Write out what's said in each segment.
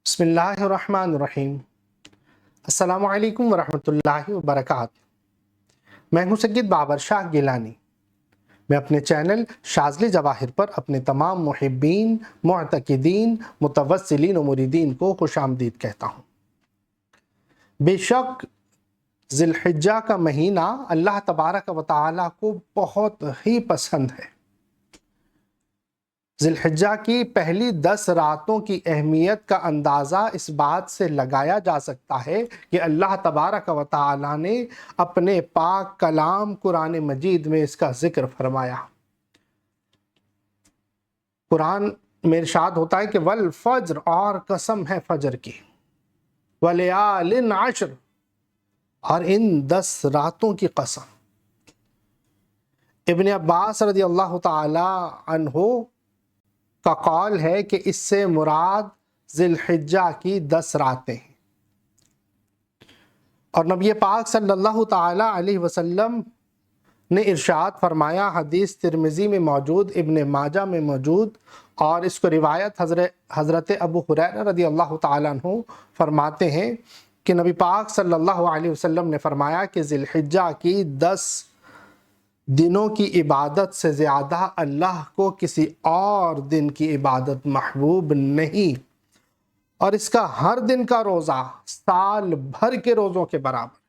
بسم اللہ الرحمن الرحیم۔ السلام علیکم ورحمۃ وبرکاتہ۔ میں ہوں سید بابر شاہ گیلانی۔ میں اپنے چینل شاذلی جواہر پر اپنے تمام محبین، معتقدین، متوسلین و مریدین کو خوش آمدید کہتا ہوں۔ بے شک ذی الحجہ کا مہینہ اللہ تبارک و تعالیٰ کو بہت ہی پسند ہے۔ ذی الحجہ کی پہلی 10 راتوں کی اہمیت کا اندازہ اس بات سے لگایا جا سکتا ہے کہ اللہ تبارک و تعالی نے اپنے پاک کلام قرآن مجید میں اس کا ذکر فرمایا۔ قرآن میں ارشاد ہوتا ہے کہ والفجر، اور قسم ہے فجر کی، ولیال عشر، اور ان 10 راتوں کی قسم۔ ابن عباس رضی اللہ تعالی عنہ کا قول ہے کہ اس سے مراد ذی الحجہ کی 10 راتیں ہیں، اور نبی پاک صلی اللہ تعالی علیہ وسلم نے ارشاد فرمایا، حدیث ترمذی میں موجود، ابن ماجہ میں موجود، اور اس کو روایت حضرت ابو ہریرہ رضی اللہ تعالیٰ عنہ فرماتے ہیں کہ نبی پاک صلی اللہ علیہ وسلم نے فرمایا کہ ذی الحجہ کی 10 دنوں کی عبادت سے زیادہ اللہ کو کسی اور دن کی عبادت محبوب نہیں، اور اس کا ہر دن کا روزہ سال بھر کے روزوں کے برابر ہے،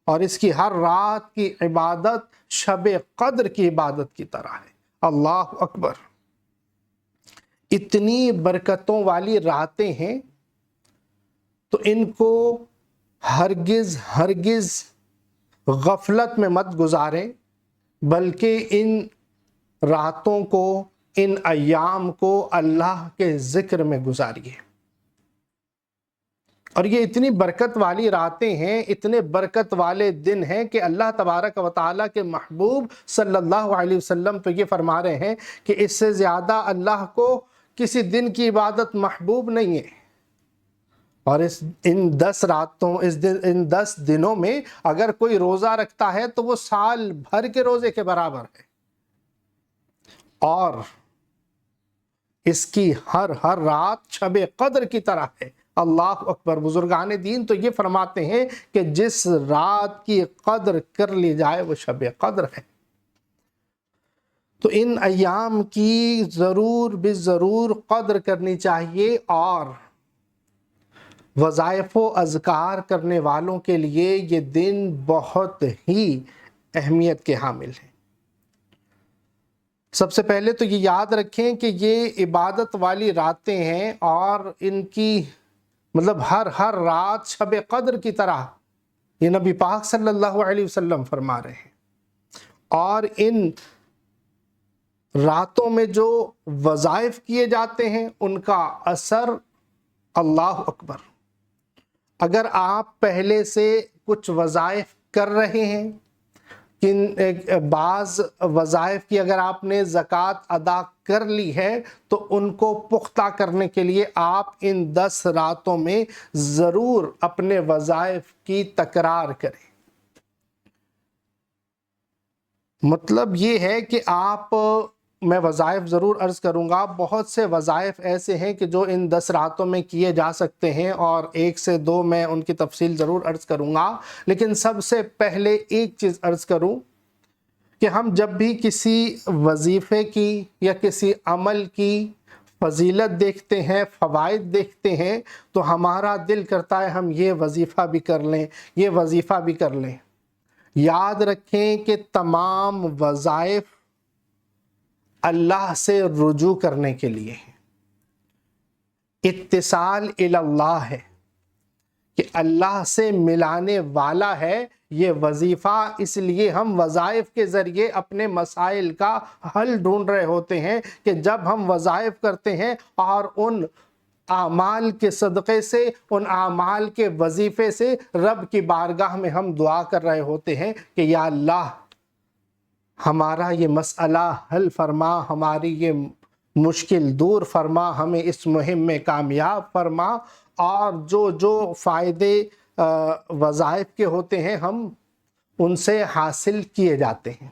اور اس کی ہر رات کی عبادت شب قدر کی عبادت کی طرح ہے۔ اللہ اکبر! اتنی برکتوں والی راتیں ہیں تو ان کو ہرگز غفلت میں مت گزاریں، بلکہ ان راتوں کو، ان ایام کو اللہ کے ذکر میں گزاریے۔ اور یہ اتنی برکت والی راتیں ہیں، اتنے برکت والے دن ہیں کہ اللہ تبارک و تعالیٰ کے محبوب صلی اللہ علیہ وسلم تو یہ فرما رہے ہیں کہ اس سے زیادہ اللہ کو کسی دن کی عبادت محبوب نہیں ہے، اور ان 10 دنوں میں اگر کوئی روزہ رکھتا ہے تو وہ سال بھر کے روزے کے برابر ہے، اور اس کی ہر رات شب قدر کی طرح ہے۔ اللہ اکبر! بزرگان دین تو یہ فرماتے ہیں کہ جس رات کی قدر کر لی جائے وہ شب قدر ہے۔ تو ان ایام کی ضرور قدر کرنی چاہیے، اور وظائف و اذکار کرنے والوں کے لیے یہ دن بہت ہی اہمیت کے حامل ہیں۔ سب سے پہلے تو یہ یاد رکھیں کہ یہ عبادت والی راتیں ہیں، اور ان کی ہر رات شب قدر کی طرح یہ نبی پاک صلی اللہ علیہ وسلم فرما رہے ہیں، اور ان راتوں میں جو وظائف کیے جاتے ہیں ان کا اثر، اللہ اکبر! اگر آپ پہلے سے کچھ وظائف کر رہے ہیں، بعض وظائف کی اگر آپ نے زکوٰۃ ادا کر لی ہے تو ان کو پختہ کرنے کے لیے آپ ان 10 راتوں میں ضرور اپنے وظائف کی تکرار کریں۔ مطلب یہ ہے کہ میں وظائف ضرور عرض کروں گا، بہت سے وظائف ایسے ہیں کہ جو ان 10 راتوں میں کیے جا سکتے ہیں، اور 1 سے 2 میں ان کی تفصیل ضرور عرض کروں گا، لیکن سب سے پہلے ایک چیز عرض کروں کہ ہم جب بھی کسی وظیفے کی یا کسی عمل کی فضیلت دیکھتے ہیں، فوائد دیکھتے ہیں، تو ہمارا دل کرتا ہے ہم یہ وظیفہ بھی کر لیں، یہ وظیفہ بھی کر لیں۔ یاد رکھیں کہ تمام وظائف اللہ سے رجوع کرنے کے لیے ہیں، اتصال الی اللہ ہے، کہ اللہ سے ملانے والا ہے یہ وظیفہ۔ اس لیے ہم وظائف کے ذریعے اپنے مسائل کا حل ڈھونڈ رہے ہوتے ہیں، کہ جب ہم وظائف کرتے ہیں اور ان اعمال کے صدقے سے، ان اعمال کے وظیفے سے رب کی بارگاہ میں ہم دعا کر رہے ہوتے ہیں کہ یا اللہ ہمارا یہ مسئلہ حل فرما، ہماری یہ مشکل دور فرما، ہمیں اس مہم میں کامیاب فرما، اور جو فائدے وظائف کے ہوتے ہیں ہم ان سے حاصل کیے جاتے ہیں۔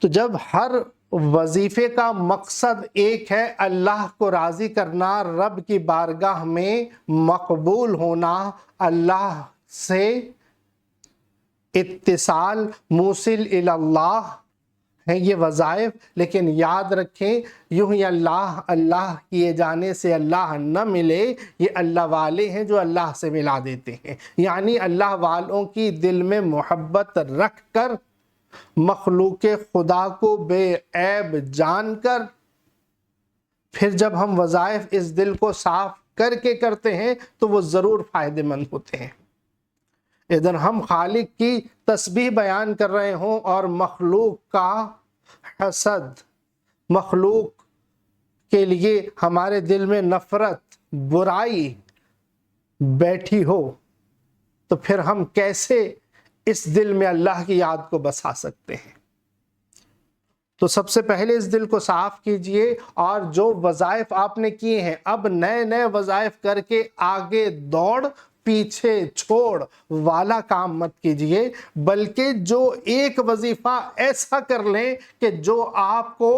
تو جب ہر وظیفے کا مقصد ایک ہے، اللہ کو راضی کرنا، رب کی بارگاہ میں مقبول ہونا، اللہ سے اتصال، موصل الی اللہ ہیں یہ وظائف۔ لیکن یاد رکھیں، یوں ہی اللہ اللہ کیے جانے سے اللہ نہ ملے، یہ اللہ والے ہیں جو اللہ سے ملا دیتے ہیں۔ یعنی اللہ والوں کی دل میں محبت رکھ کر، مخلوق خدا کو بے عیب جان کر، پھر جب ہم وظائف اس دل کو صاف کر کے کرتے ہیں تو وہ ضرور فائدہ مند ہوتے ہیں۔ ادھر ہم خالق کی تسبیح بیان کر رہے ہوں اور مخلوق کا حسد، مخلوق کے لیے ہمارے دل میں نفرت، برائی بیٹھی ہو، تو پھر ہم کیسے اس دل میں اللہ کی یاد کو بسا سکتے ہیں؟ تو سب سے پہلے اس دل کو صاف کیجئے، اور جو وظائف آپ نے کیے ہیں اب نئے نئے وظائف کر کے آگے دوڑ پیچھے چھوڑ والا کام مت کیجئے، بلکہ جو ایک وظیفہ ایسا کر لیں کہ جو آپ کو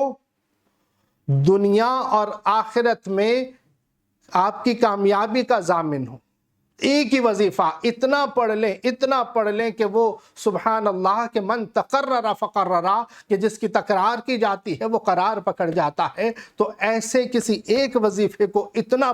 دنیا اور آخرت میں آپ کی کامیابی کا ضامن ہو۔ ایک ہی وظیفہ اتنا پڑھ لیں کہ وہ سبحان اللہ کہ من تقرر فقررا، کہ جس کی تکرار کی جاتی ہے وہ قرار پکڑ جاتا ہے۔ تو ایسے کسی ایک وظیفے کو اتنا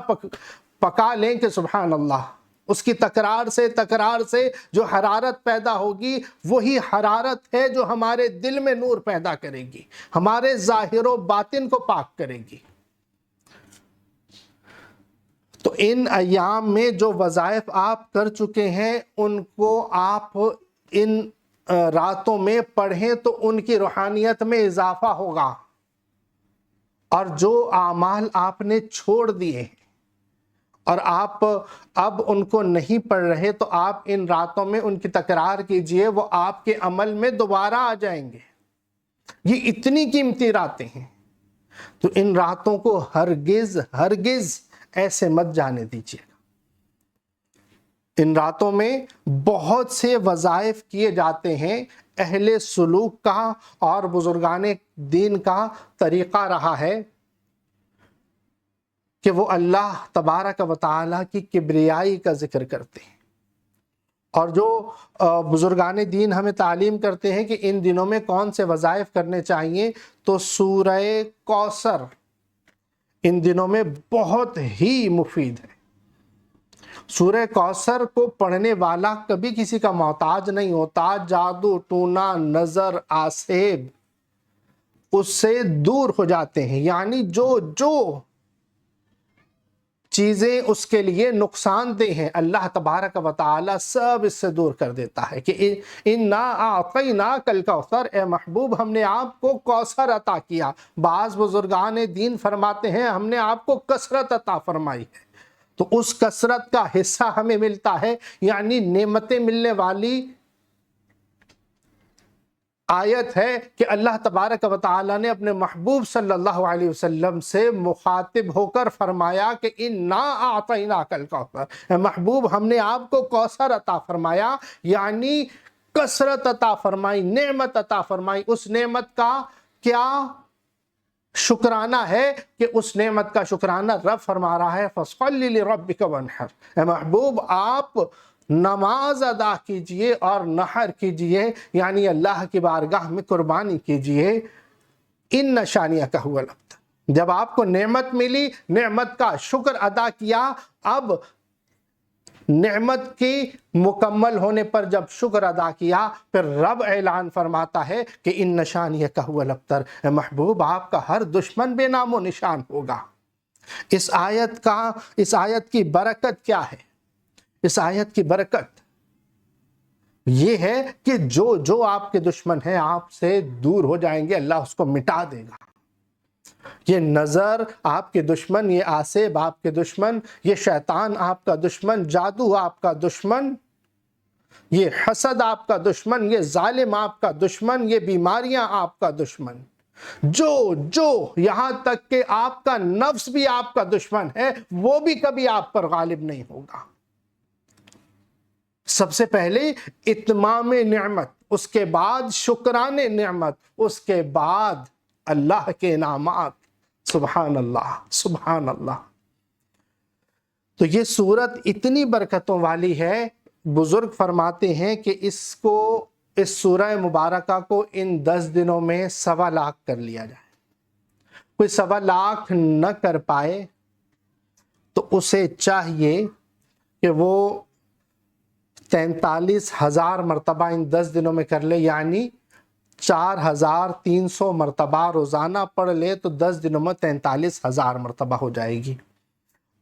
پکا لیں کہ سبحان اللہ، اس کی تکرار سے جو حرارت پیدا ہوگی وہی حرارت ہے جو ہمارے دل میں نور پیدا کرے گی، ہمارے ظاہر و باطن کو پاک کرے گی۔ تو ان ایام میں جو وظائف آپ کر چکے ہیں ان کو آپ ان راتوں میں پڑھیں تو ان کی روحانیت میں اضافہ ہوگا، اور جو اعمال آپ نے چھوڑ دیے ہیں اور آپ اب ان کو نہیں پڑھ رہے، تو آپ ان راتوں میں ان کی تکرار کیجئے، وہ آپ کے عمل میں دوبارہ آ جائیں گے۔ یہ اتنی قیمتی راتیں ہیں، تو ان راتوں کو ہرگز ایسے مت جانے دیجیے گا۔ ان راتوں میں بہت سے وظائف کیے جاتے ہیں۔ اہل سلوک کا اور بزرگان دین کا طریقہ رہا ہے کہ وہ اللہ تبارک و تعالیٰ کی کبریائی کا ذکر کرتے ہیں، اور جو بزرگان دین ہمیں تعلیم کرتے ہیں کہ ان دنوں میں کون سے وظائف کرنے چاہیے، تو سورہ کوثر ان دنوں میں بہت ہی مفید ہے۔ سورہ کوثر کو پڑھنے والا کبھی کسی کا محتاج نہیں ہوتا، جادو ٹونا نظر آسیب اس سے دور ہو جاتے ہیں۔ یعنی جو چیزیں اس کے لیے نقصان دہ ہیں اللہ تبارک و تعالی سب اس سے دور کر دیتا ہے کہ اِنَّا أَعْطَيْنَاكَ الْكَوْثَرَ، اے محبوب ہم نے آپ کو کوثر عطا کیا۔ بعض بزرگان دین فرماتے ہیں ہم نے آپ کو کثرت عطا فرمائی ہے، تو اس کثرت کا حصہ ہمیں ملتا ہے۔ یعنی نعمتیں ملنے والی آیت ہے کہ اللہ تبارک و تعالی نے اپنے محبوب صلی اللہ علیہ وسلم سے مخاطب ہو کر فرمایا کہ اِنَّا أَعْطَيْنَاكَ الْكَوْثَرَ، اے محبوب ہم نے آپ کو کوثر عطا فرمایا، یعنی کثرت عطا فرمائی، نعمت عطا فرمائی۔ اس نعمت کا کیا شکرانہ ہے کہ اس نعمت کا شکرانہ رب فرما رہا ہے فَصَلِّ لِرَبِّكَ وَانْحَرْ، اے محبوب آپ نماز ادا کیجئے اور نحر کیجئے، یعنی اللہ کی بارگاہ میں قربانی کیجئے۔ اِنَّ شَانِئَكَ هُوَ الْأَبْتَرُ، جب آپ کو نعمت ملی، نعمت کا شکر ادا کیا، اب نعمت کی مکمل ہونے پر جب شکر ادا کیا، پھر رب اعلان فرماتا ہے کہ اِنَّ شَانِئَكَ هُوَ الْأَبْتَرُ، اے محبوب آپ کا ہر دشمن بے نام و نشان ہوگا۔ اس آیت کی برکت کیا ہے؟ اس آیت کی برکت یہ ہے کہ جو آپ کے دشمن ہیں آپ سے دور ہو جائیں گے، اللہ اس کو مٹا دے گا۔ یہ نظر آپ کے دشمن، یہ آسیب آپ کے دشمن، یہ شیطان آپ کا دشمن، جادو آپ کا دشمن، یہ حسد آپ کا دشمن، یہ ظالم آپ کا دشمن، یہ بیماریاں آپ کا دشمن، جو یہاں تک کہ آپ کا نفس بھی آپ کا دشمن ہے، وہ بھی کبھی آپ پر غالب نہیں ہوگا۔ سب سے پہلے اتمام نعمت، اس کے بعد شکران نعمت، اس کے بعد اللہ کے انعامات، سبحان اللہ سبحان اللہ۔ تو یہ صورت اتنی برکتوں والی ہے، بزرگ فرماتے ہیں کہ اس سورہ مبارکہ کو ان 10 دنوں میں 1.25 لاکھ کر لیا جائے۔ کوئی 1.25 لاکھ نہ کر پائے تو اسے چاہیے کہ وہ 43,000 مرتبہ ان 10 دنوں میں کر لے، یعنی 4,300 مرتبہ روزانہ پڑھ لے تو 10 دنوں میں 43,000 مرتبہ ہو جائے گی۔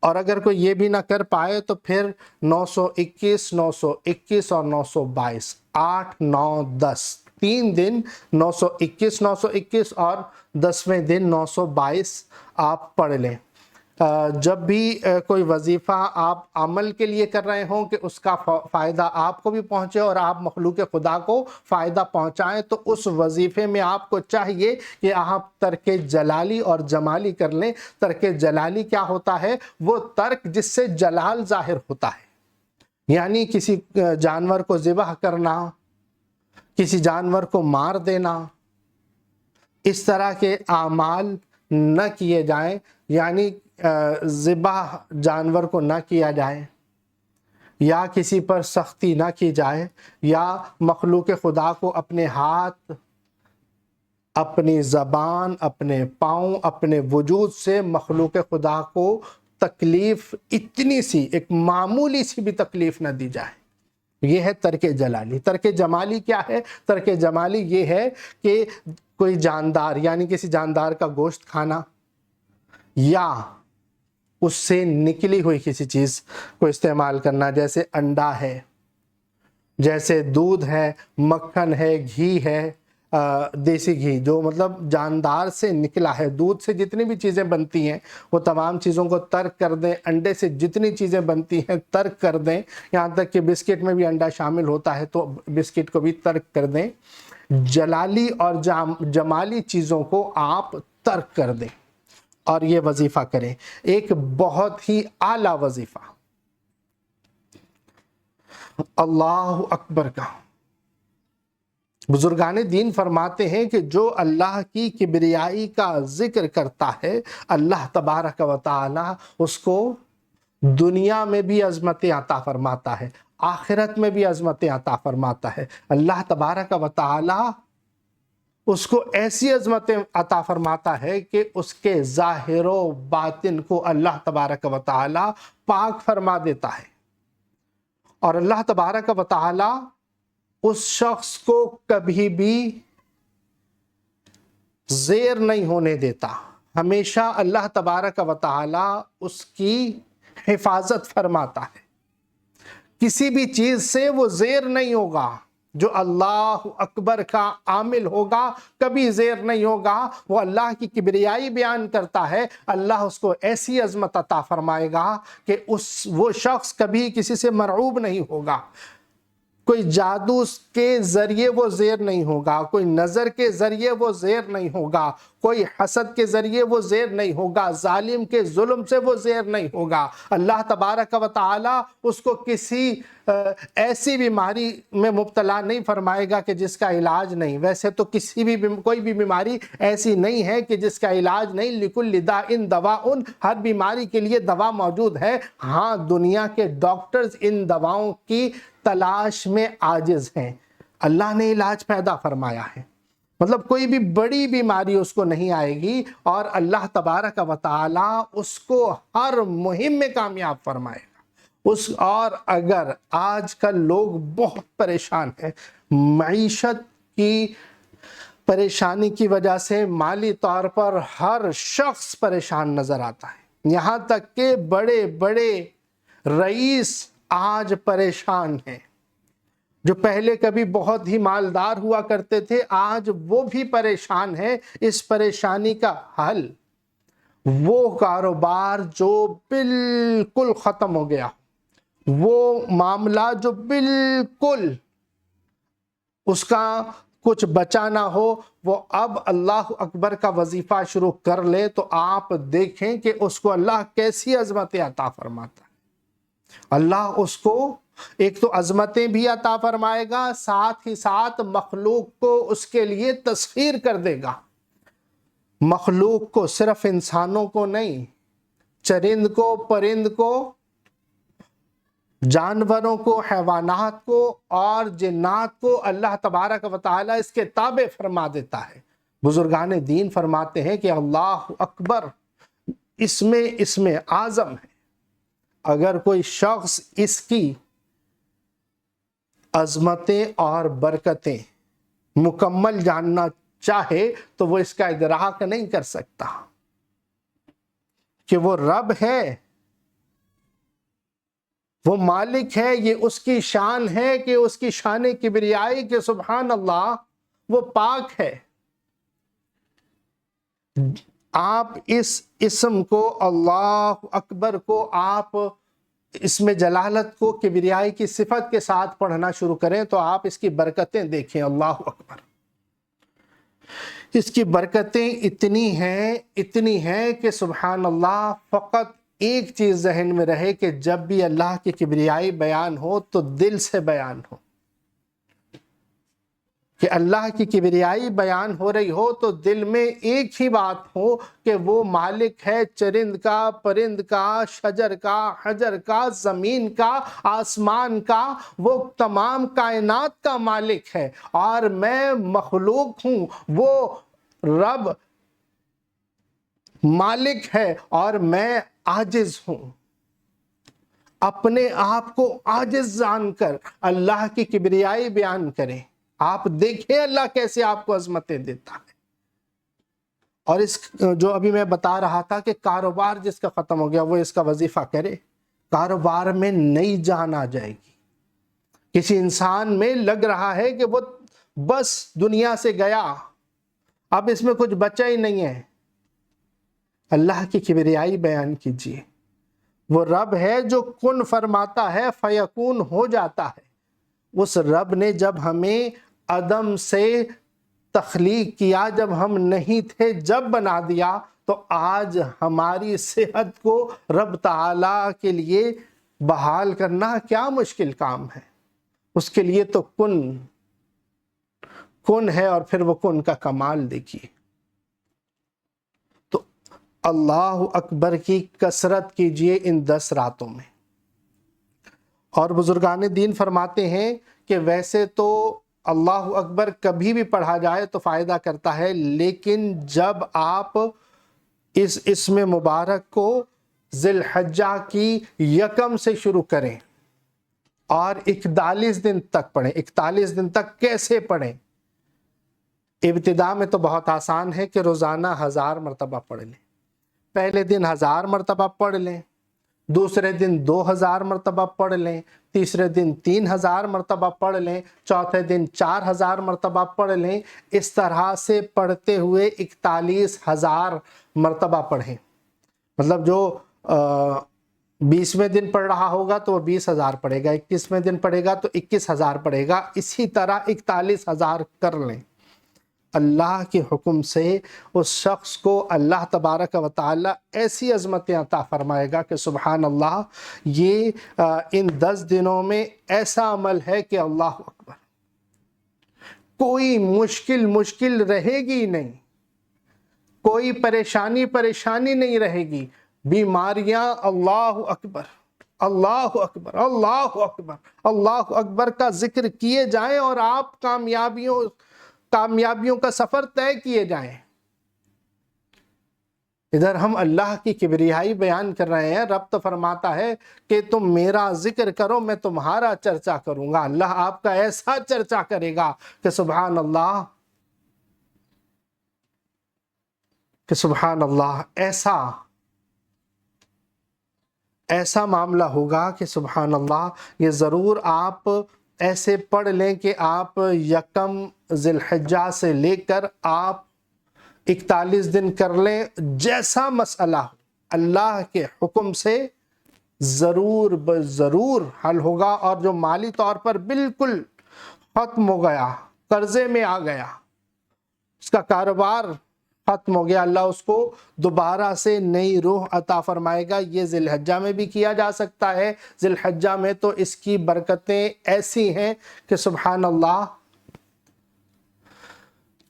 اور اگر کوئی یہ بھی نہ کر پائے تو پھر 921 921 اور 922، 8 9 10، 3 دن 921 921 اور 10ویں دن 922 آپ پڑھ لیں۔ جب بھی کوئی وظیفہ آپ عمل کے لیے کر رہے ہوں کہ اس کا فائدہ آپ کو بھی پہنچے اور آپ مخلوق خدا کو فائدہ پہنچائیں، تو اس وظیفے میں آپ کو چاہیے کہ آپ ترک جلالی اور جمالی کر لیں۔ ترک جلالی کیا ہوتا ہے؟ وہ ترک جس سے جلال ظاہر ہوتا ہے، یعنی کسی جانور کو ذبح کرنا، کسی جانور کو مار دینا، اس طرح کے اعمال نہ کیے جائیں، یعنی ذبح جانور کو نہ کیا جائے، یا کسی پر سختی نہ کی جائے، یا مخلوق خدا کو اپنے ہاتھ، اپنی زبان، اپنے پاؤں، اپنے وجود سے مخلوق خدا کو تکلیف، اتنی سی ایک معمولی سی بھی تکلیف نہ دی جائے۔ یہ ہے ترک جلالی۔ ترک جمالی کیا ہے؟ ترک جمالی یہ ہے کہ کوئی جاندار، یعنی کسی جاندار کا گوشت کھانا، یا اس سے نکلی ہوئی کسی چیز کو استعمال کرنا، جیسے انڈا ہے، جیسے دودھ ہے، مکھن ہے، گھی ہے، دیسی گھی، جو مطلب جاندار سے نکلا ہے۔ دودھ سے جتنی بھی چیزیں بنتی ہیں وہ تمام چیزوں کو ترک کر دیں۔ انڈے سے جتنی چیزیں بنتی ہیں ترک کر دیں، یہاں تک کہ بسکٹ میں بھی انڈا شامل ہوتا ہے تو بسکٹ کو بھی ترک کر دیں۔ جلالی اور جمالی چیزوں کو آپ ترک کر دیں اور یہ وظیفہ کریں، ایک بہت ہی اعلیٰ وظیفہ، اللہ اکبر کا۔ بزرگان دین فرماتے ہیں کہ جو اللہ کی کبریائی کا ذکر کرتا ہے، اللہ تبارک و تعالی اس کو دنیا میں بھی عظمتیں عطا فرماتا ہے، آخرت میں بھی عظمتیں عطا فرماتا ہے۔ اللہ تبارک و تعالی اس کو ایسی عظمتیں عطا فرماتا ہے کہ اس کے ظاہر و باطن کو اللہ تبارک و تعالی پاک فرما دیتا ہے، اور اللہ تبارک و تعالی اس شخص کو کبھی بھی زیر نہیں ہونے دیتا۔ ہمیشہ اللہ تبارک و تعالی اس کی حفاظت فرماتا ہے، کسی بھی چیز سے وہ زیر نہیں ہوگا۔ جو اللہ اکبر کا عامل ہوگا کبھی زیر نہیں ہوگا۔ وہ اللہ کی کبریائی بیان کرتا ہے، اللہ اس کو ایسی عظمت عطا فرمائے گا کہ وہ شخص کبھی کسی سے مرعوب نہیں ہوگا۔ کوئی جادو کے ذریعے وہ زیر نہیں ہوگا، کوئی نظر کے ذریعے وہ زیر نہیں ہوگا، کوئی حسد کے ذریعے وہ زیر نہیں ہوگا، ظالم کے ظلم سے وہ زیر نہیں ہوگا۔ اللہ تبارک و تعالی اس کو کسی ایسی بیماری میں مبتلا نہیں فرمائے گا کہ جس کا علاج نہیں۔ ویسے تو کوئی بھی بیماری ایسی نہیں ہے کہ جس کا علاج نہیں، لِكُلِّ دَاءٍ دَوَاءٌ، ہر بیماری کے لیے دوا موجود ہے۔ ہاں، دنیا کے ڈاکٹرز ان دواؤں کی تلاش میں عاجز ہیں، اللہ نے علاج پیدا فرمایا ہے۔ مطلب کوئی بھی بڑی بیماری اس کو نہیں آئے گی، اور اللہ تبارک و تعالی اس کو ہر مہم میں کامیاب فرمائے گا۔ اور اگر آج کل لوگ بہت پریشان ہیں، معیشت کی پریشانی کی وجہ سے مالی طور پر ہر شخص پریشان نظر آتا ہے، یہاں تک کہ بڑے بڑے رئیس آج پریشان ہیں۔ جو پہلے کبھی بہت ہی مالدار ہوا کرتے تھے، آج وہ بھی پریشان ہیں۔ اس پریشانی کا حل وہ کاروبار جو بالکل ختم ہو گیا، وہ معاملہ جو بالکل اس کا کچھ بچا نہ ہو، وہ اب اللہ اکبر کا وظیفہ شروع کر لے تو آپ دیکھیں کہ اس کو اللہ کیسی عظمتیں عطا فرماتا ہے۔ اللہ اس کو ایک تو عظمتیں بھی عطا فرمائے گا، ساتھ ہی ساتھ مخلوق کو اس کے لیے تسخیر کر دے گا۔ مخلوق کو، صرف انسانوں کو نہیں، چرند کو، پرند کو، جانوروں کو، حیوانات کو اور جنات کو اللہ تبارک و تعالی اس کے تابع فرما دیتا ہے۔ بزرگان دین فرماتے ہیں کہ اللہ اکبر اسم اعظم ہے۔ اگر کوئی شخص اس کی عظمتیں اور برکتیں مکمل جاننا چاہے تو وہ اس کا ادراک نہیں کر سکتا کہ وہ رب ہے، وہ مالک ہے، یہ اس کی شان ہے کہ اس کی شان کبریائی کہ سبحان اللہ وہ پاک ہے۔ آپ اس اسم کو، اللہ اکبر کو، آپ اس میں جلالت کو کبریائی کی صفت کے ساتھ پڑھنا شروع کریں تو آپ اس کی برکتیں دیکھیں۔ اللہ اکبر، اس کی برکتیں اتنی ہیں کہ سبحان اللہ، فقط ایک چیز ذہن میں رہے کہ جب بھی اللہ کی کبریائی بیان ہو تو دل سے بیان ہو، کہ اللہ کی کبریائی بیان ہو رہی ہو تو دل میں ایک ہی بات ہو کہ وہ مالک ہے چرند کا، پرند کا، شجر کا، حجر کا، زمین کا، آسمان کا، وہ تمام کائنات کا مالک ہے اور میں مخلوق ہوں، وہ رب مالک ہے اور میں عاجز ہوں۔ اپنے آپ کو عاجز جان کر اللہ کی کبریائی بیان کریں۔ آپ دیکھیں اللہ کیسے آپ کو عظمتیں دیتا ہے۔ اور اس جو ابھی میں بتا رہا تھا کہ کاروبار جس کا ختم ہو گیا وہ اس کا وظیفہ کرے، کاروبار میں نئی جان آ جائے گی۔ کسی انسان میں لگ رہا ہے کہ وہ بس دنیا سے گیا، اب اس میں کچھ بچا ہی نہیں ہے، اللہ کی کبریائی بیان کیجیے۔ وہ رب ہے جو کن فرماتا ہے فیکون ہو جاتا ہے۔ اس رب نے جب ہمیں عدم سے تخلیق کیا، جب ہم نہیں تھے جب بنا دیا، تو آج ہماری صحت کو رب تعالیٰ کے لیے بحال کرنا کیا مشکل کام ہے۔ اس کے لیے تو کن ہے اور پھر وہ کن کا کمال دیکھیے۔ تو اللہ اکبر کی کثرت کیجئے ان 10 راتوں میں۔ اور بزرگان دین فرماتے ہیں کہ ویسے تو اللہ اکبر کبھی بھی پڑھا جائے تو فائدہ کرتا ہے، لیکن جب آپ اس اسم مبارک کو ذی الحجہ کی 1 سے شروع کریں اور 41 دن تک پڑھیں۔ 41 دن تک کیسے پڑھیں؟ ابتدا میں تو بہت آسان ہے کہ روزانہ 1000 مرتبہ پڑھ لیں۔ پہلے دن 1000 مرتبہ پڑھ لیں، دوسرے دن 2000 مرتبہ پڑھ لیں، تیسرے دن 3000 مرتبہ پڑھ لیں، چوتھے دن 4000 مرتبہ پڑھ لیں۔ اس طرح سے پڑھتے ہوئے 41000 مرتبہ پڑھیں۔ مطلب جو 20ویں دن پڑھ رہا ہوگا تو وہ 20000 پڑھے گا، 21ویں دن پڑھے گا تو 21000 پڑھے گا، اسی طرح 41000 کر لیں۔ اللہ کے حکم سے اس شخص کو اللہ تبارک و تعالی ایسی عظمتیں عطا فرمائے گا کہ سبحان اللہ، یہ ان 10 دنوں میں ایسا عمل ہے کہ اللہ اکبر، کوئی مشکل رہے گی نہیں، کوئی پریشانی نہیں رہے گی، بیماریاں اللہ اکبر، اللہ اکبر، اللہ اکبر، اللہ اکبر کا ذکر کیے جائیں اور آپ کامیابیوں کا سفر طے کیے جائیں۔ ادھر ہم اللہ کی کبریائی بیان کر رہے ہیں، رب تو فرماتا ہے کہ تم میرا ذکر کرو میں تمہارا چرچا کروں گا۔ اللہ آپ کا ایسا چرچا کرے گا کہ سبحان اللہ، کہ سبحان اللہ، ایسا معاملہ ہوگا کہ سبحان اللہ، یہ ضرور آپ ایسے پڑھ لیں کہ آپ 1 ذی الحجہ سے لے کر آپ 41 دن کر لیں، جیسا مسئلہ ہو اللہ کے حکم سے ضرور حل ہوگا۔ اور جو مالی طور پر بالکل ختم ہو گیا، قرضے میں آ گیا، اس کا کاروبار ختم ہو گیا، اللہ اس کو دوبارہ سے نئی روح عطا فرمائے گا۔ یہ ذی الحجہ میں بھی کیا جا سکتا ہے۔ ذی الحجہ میں تو اس کی برکتیں ایسی ہیں کہ سبحان اللہ،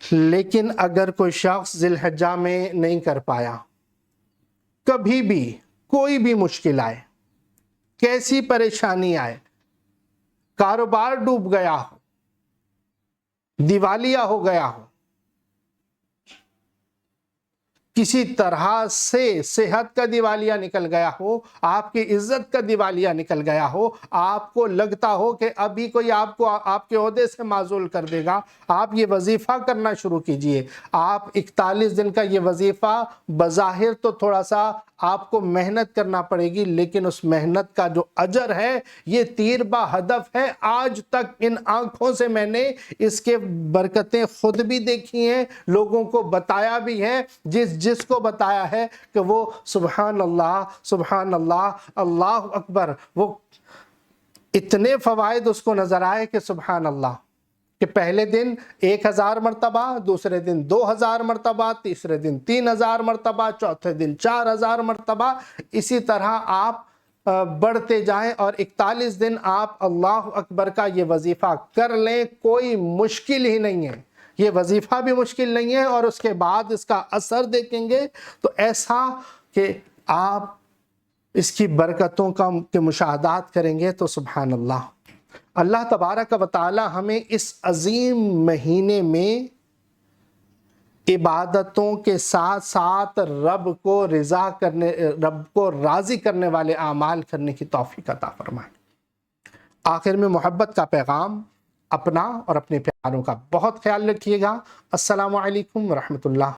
لیکن اگر کوئی شخص ذی الحجہ میں نہیں کر پایا، کبھی بھی کوئی بھی مشکل آئے، کیسی پریشانی آئے، کاروبار ڈوب گیا ہو، دیوالیہ ہو گیا ہو، کسی طرح سے صحت کا دیوالیہ نکل گیا ہو، آپ کی عزت کا دیوالیہ نکل گیا ہو، آپ کو لگتا ہو کہ ابھی کوئی آپ کو آپ کے عہدے سے معزول کر دے گا، آپ یہ وظیفہ کرنا شروع کیجئے۔ آپ 41 دن کا یہ وظیفہ بظاہر تو تھوڑا سا آپ کو محنت کرنا پڑے گی، لیکن اس محنت کا جو اجر ہے یہ تیر با ہدف ہے۔ آج تک ان آنکھوں سے میں نے اس کے برکتیں خود بھی دیکھی ہیں، لوگوں کو بتایا بھی ہے، جس کو بتایا ہے کہ وہ سبحان اللہ، اللہ اکبر، وہ اتنے فوائد اس کو نظر آئے کہ سبحان اللہ، کہ پہلے دن 1000 مرتبہ، دوسرے دن 2000 مرتبہ، تیسرے دن 3000 مرتبہ، چوتھے دن 4000 مرتبہ، اسی طرح آپ بڑھتے جائیں اور 41 دن آپ اللہ اکبر کا یہ وظیفہ کر لیں۔ کوئی مشکل ہی نہیں ہے، یہ وظیفہ بھی مشکل نہیں ہے، اور اس کے بعد اس کا اثر دیکھیں گے تو ایسا کہ آپ اس کی برکتوں کے مشاہدات کریں گے تو سبحان اللہ۔ اللہ تبارک و تعالی ہمیں اس عظیم مہینے میں عبادتوں کے ساتھ ساتھ رب کو راضی کرنے والے اعمال کرنے کی توفیق عطا فرمائے۔ آخر میں محبت کا پیغام، اپنا اور اپنے پیاروں کا بہت خیال رکھیے گا۔ السلام علیکم ورحمۃ اللہ۔